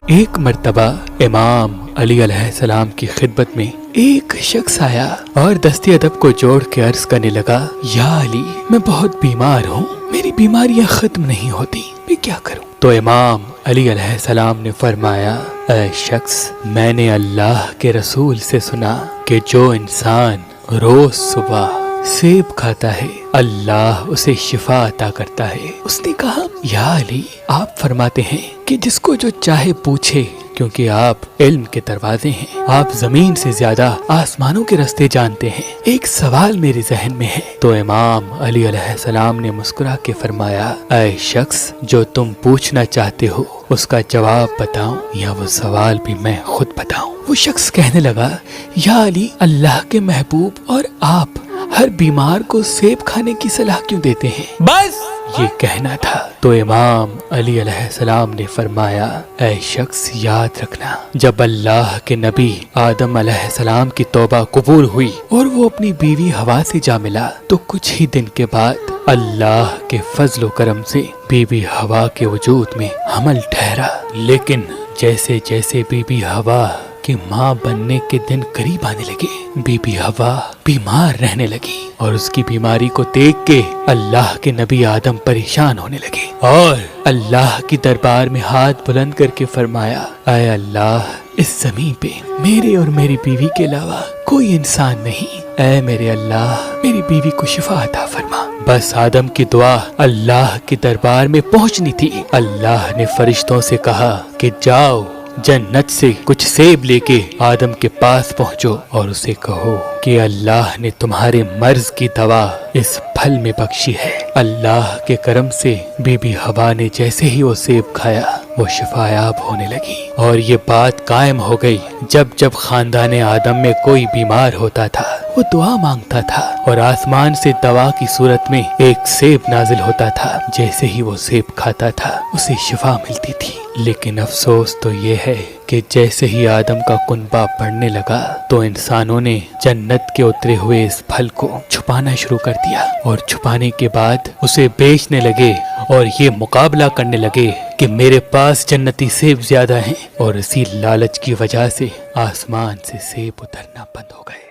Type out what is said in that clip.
ایک مرتبہ امام علی علیہ السلام کی خدمت میں ایک شخص آیا اور دست ادب کو جوڑ کے عرض کرنے لگا، یا علی، میں بہت بیمار ہوں، میری بیماریاں ختم نہیں ہوتی، میں کیا کروں؟ تو امام علی علیہ السلام نے فرمایا، اے شخص، میں نے اللہ کے رسول سے سنا کہ جو انسان روز صبح سیب کھاتا ہے اللہ اسے شفا عطا کرتا ہے۔ اس نے کہا، یا علی، آپ فرماتے ہیں کہ جس کو جو چاہے پوچھے، کیونکہ آپ علم کے دروازے ہیں، آپ زمین سے زیادہ آسمانوں کے راستے جانتے ہیں، ایک سوال میرے ذہن میں ہے۔ تو امام علی علیہ السلام نے مسکرا کے فرمایا، اے شخص، جو تم پوچھنا چاہتے ہو اس کا جواب بتاؤں یا وہ سوال بھی میں خود بتاؤں؟ وہ شخص کہنے لگا، یا علی، اللہ کے محبوب اور آپ ہر بیمار کو سیب کھانے کی صلاح کیوں دیتے ہیں؟ بس یہ کہنا تھا۔ تو امام علی علیہ السلام نے فرمایا، اے شخص، یاد رکھنا، جب اللہ کے نبی آدم علیہ السلام کی توبہ قبول ہوئی اور وہ اپنی بیوی ہوا سے جا ملا تو کچھ ہی دن کے بعد اللہ کے فضل و کرم سے بی بی ہوا کے وجود میں حمل ٹھہرا۔ لیکن جیسے جیسے بی بی ہوا کہ ماں بننے کے دن قریب آنے لگے، بی بی ہوا بیمار رہنے لگی اور اس کی بیماری کو دیکھ کے اللہ کے نبی آدم پریشان ہونے لگے اور اللہ کی دربار میں ہاتھ بلند کر کے فرمایا، اے اللہ، اس زمین پہ میرے اور میری بیوی کے علاوہ کوئی انسان نہیں، اے میرے اللہ، میری بیوی کو شفا عطا فرما۔ بس آدم کی دعا اللہ کے دربار میں پہنچنی تھی۔ اللہ نے فرشتوں سے کہا کہ جاؤ، جنت سے کچھ سیب لے کے آدم کے پاس پہنچو اور اسے کہو کہ اللہ نے تمہارے مرض کی دوا اس پھل میں بخشی ہے۔ اللہ کے کرم سے بی بی ہوا نے جیسے ہی وہ سیب کھایا وہ شفایاب ہونے لگی، اور یہ بات قائم ہو گئی، جب جب خاندان آدم میں کوئی بیمار ہوتا تھا وہ دعا مانگتا تھا اور آسمان سے دوا کی صورت میں ایک سیب نازل ہوتا تھا، جیسے ہی وہ سیب کھاتا تھا اسے شفا ملتی تھی۔ لیکن افسوس تو یہ ہے کہ جیسے ہی آدم کا کنبہ بڑھنے لگا تو انسانوں نے جنت کے اترے ہوئے اس پھل کو چھپانا شروع کر دیا، اور چھپانے کے بعد اسے بیچنے لگے اور یہ مقابلہ کرنے لگے کہ میرے پاس جنتی سیب زیادہ ہیں، اور اسی لالچ کی وجہ سے آسمان سے سیب اترنا بند ہو گئے۔